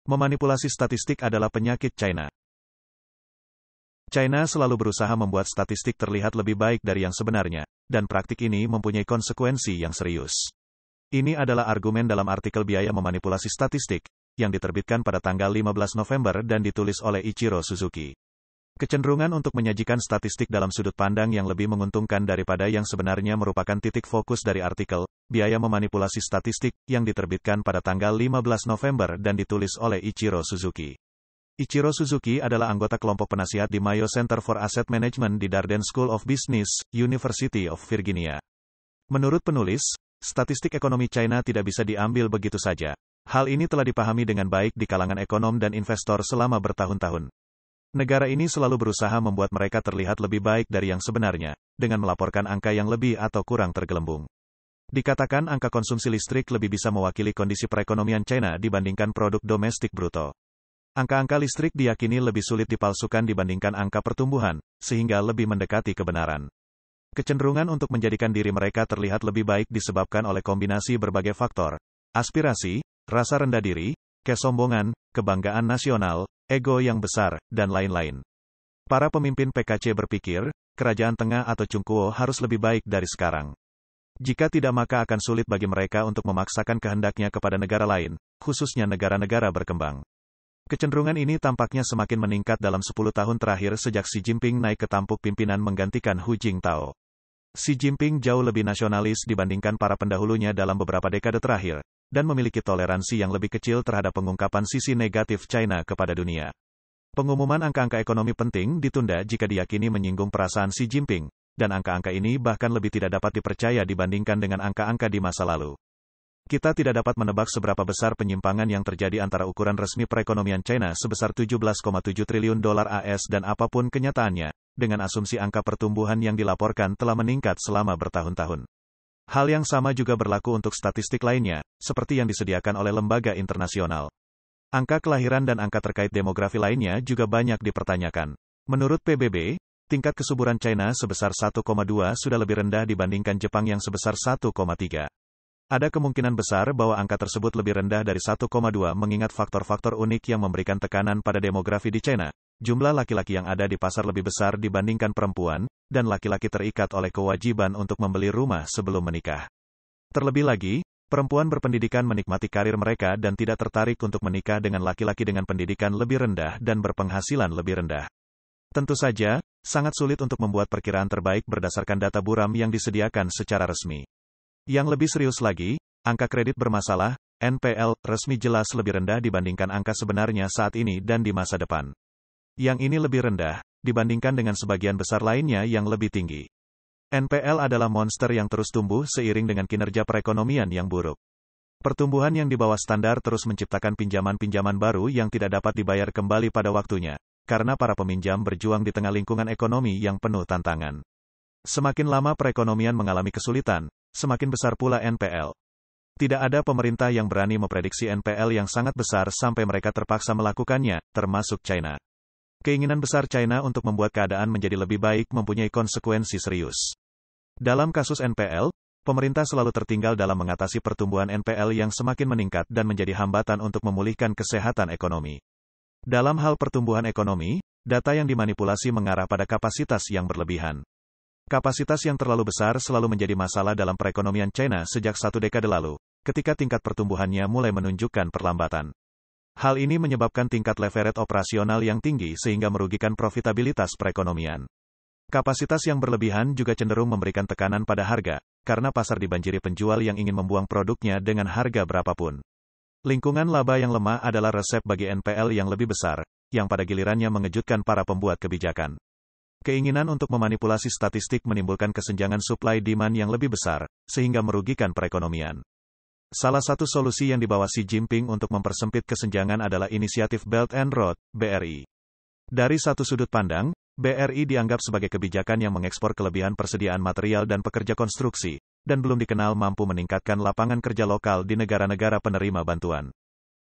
Memanipulasi statistik adalah penyakit China. China selalu berusaha membuat statistik terlihat lebih baik dari yang sebenarnya, dan praktik ini mempunyai konsekuensi yang serius. Ini adalah argumen dalam artikel Biaya Memanipulasi Statistik, yang diterbitkan pada tanggal 15 November dan ditulis oleh Ichiro Suzuki. Kecenderungan untuk menyajikan statistik dalam sudut pandang yang lebih menguntungkan daripada yang sebenarnya merupakan titik fokus dari artikel Biaya Memanipulasi Statistik yang diterbitkan pada tanggal 15 November dan ditulis oleh Ichiro Suzuki. Ichiro Suzuki adalah anggota kelompok penasihat di Mayo Center for Asset Management di Darden School of Business, University of Virginia. Menurut penulis, statistik ekonomi China tidak bisa diambil begitu saja. Hal ini telah dipahami dengan baik di kalangan ekonom dan investor selama bertahun-tahun. Negara ini selalu berusaha membuat mereka terlihat lebih baik dari yang sebenarnya, dengan melaporkan angka yang lebih atau kurang tergelembung. Dikatakan angka konsumsi listrik lebih bisa mewakili kondisi perekonomian China dibandingkan produk domestik bruto. Angka-angka listrik diyakini lebih sulit dipalsukan dibandingkan angka pertumbuhan, sehingga lebih mendekati kebenaran. Kecenderungan untuk menjadikan diri mereka terlihat lebih baik disebabkan oleh kombinasi berbagai faktor, aspirasi, rasa rendah diri, kesombongan, kebanggaan nasional, ego yang besar, dan lain-lain. Para pemimpin PKC berpikir, kerajaan tengah atau Chungkuo harus lebih baik dari sekarang. Jika tidak maka akan sulit bagi mereka untuk memaksakan kehendaknya kepada negara lain, khususnya negara-negara berkembang. Kecenderungan ini tampaknya semakin meningkat dalam 10 tahun terakhir sejak Xi Jinping naik ke tampuk pimpinan menggantikan Hu Jintao. Xi Jinping jauh lebih nasionalis dibandingkan para pendahulunya dalam beberapa dekade terakhir, dan memiliki toleransi yang lebih kecil terhadap pengungkapan sisi negatif China kepada dunia. Pengumuman angka-angka ekonomi penting ditunda jika diyakini menyinggung perasaan Xi Jinping, dan angka-angka ini bahkan lebih tidak dapat dipercaya dibandingkan dengan angka-angka di masa lalu. Kita tidak dapat menebak seberapa besar penyimpangan yang terjadi antara ukuran resmi perekonomian China sebesar 17,7 triliun dolar AS dan apapun kenyataannya, dengan asumsi angka pertumbuhan yang dilaporkan telah meningkat selama bertahun-tahun. Hal yang sama juga berlaku untuk statistik lainnya, seperti yang disediakan oleh lembaga internasional. Angka kelahiran dan angka terkait demografi lainnya juga banyak dipertanyakan. Menurut PBB, tingkat kesuburan China sebesar 1,2 sudah lebih rendah dibandingkan Jepang yang sebesar 1,3. Ada kemungkinan besar bahwa angka tersebut lebih rendah dari 1,2 mengingat faktor-faktor unik yang memberikan tekanan pada demografi di China. Jumlah laki-laki yang ada di pasar lebih besar dibandingkan perempuan, dan laki-laki terikat oleh kewajiban untuk membeli rumah sebelum menikah. Terlebih lagi, perempuan berpendidikan menikmati karir mereka dan tidak tertarik untuk menikah dengan laki-laki dengan pendidikan lebih rendah dan berpenghasilan lebih rendah. Tentu saja, sangat sulit untuk membuat perkiraan terbaik berdasarkan data buram yang disediakan secara resmi. Yang lebih serius lagi, angka kredit bermasalah, NPL, resmi jelas lebih rendah dibandingkan angka sebenarnya saat ini dan di masa depan. Yang ini lebih rendah, dibandingkan dengan sebagian besar lainnya yang lebih tinggi. NPL adalah monster yang terus tumbuh seiring dengan kinerja perekonomian yang buruk. Pertumbuhan yang di bawah standar terus menciptakan pinjaman-pinjaman baru yang tidak dapat dibayar kembali pada waktunya, karena para peminjam berjuang di tengah lingkungan ekonomi yang penuh tantangan. Semakin lama perekonomian mengalami kesulitan, semakin besar pula NPL. Tidak ada pemerintah yang berani memprediksi NPL yang sangat besar sampai mereka terpaksa melakukannya, termasuk China. Keinginan besar China untuk membuat keadaan menjadi lebih baik mempunyai konsekuensi serius. Dalam kasus NPL, pemerintah selalu tertinggal dalam mengatasi pertumbuhan NPL yang semakin meningkat dan menjadi hambatan untuk memulihkan kesehatan ekonomi. Dalam hal pertumbuhan ekonomi, data yang dimanipulasi mengarah pada kapasitas yang berlebihan. Kapasitas yang terlalu besar selalu menjadi masalah dalam perekonomian China sejak 1 dekade lalu, ketika tingkat pertumbuhannya mulai menunjukkan perlambatan. Hal ini menyebabkan tingkat leverage operasional yang tinggi sehingga merugikan profitabilitas perekonomian. Kapasitas yang berlebihan juga cenderung memberikan tekanan pada harga, karena pasar dibanjiri penjual yang ingin membuang produknya dengan harga berapapun. Lingkungan laba yang lemah adalah resep bagi NPL yang lebih besar, yang pada gilirannya mengejutkan para pembuat kebijakan. Keinginan untuk memanipulasi statistik menimbulkan kesenjangan supply-demand yang lebih besar, sehingga merugikan perekonomian. Salah satu solusi yang dibawa Xi Jinping untuk mempersempit kesenjangan adalah inisiatif Belt and Road, BRI. Dari satu sudut pandang, BRI dianggap sebagai kebijakan yang mengekspor kelebihan persediaan material dan pekerja konstruksi, dan belum dikenal mampu meningkatkan lapangan kerja lokal di negara-negara penerima bantuan.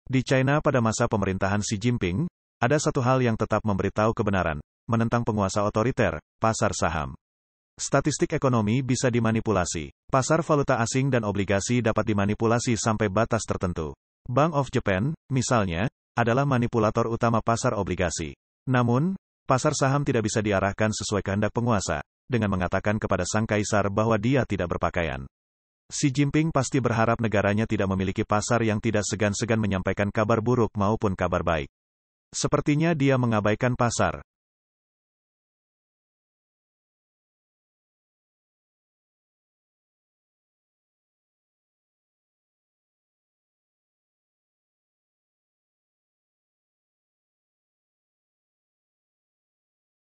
Di China pada masa pemerintahan Xi Jinping, ada satu hal yang tetap memberitahu kebenaran, menentang penguasa otoriter, pasar saham. Statistik ekonomi bisa dimanipulasi. Pasar valuta asing dan obligasi dapat dimanipulasi sampai batas tertentu. Bank of Japan, misalnya, adalah manipulator utama pasar obligasi. Namun, pasar saham tidak bisa diarahkan sesuai kehendak penguasa, dengan mengatakan kepada sang kaisar bahwa dia tidak berpakaian. Xi Jinping pasti berharap negaranya tidak memiliki pasar yang tidak segan-segan menyampaikan kabar buruk maupun kabar baik. Sepertinya dia mengabaikan pasar,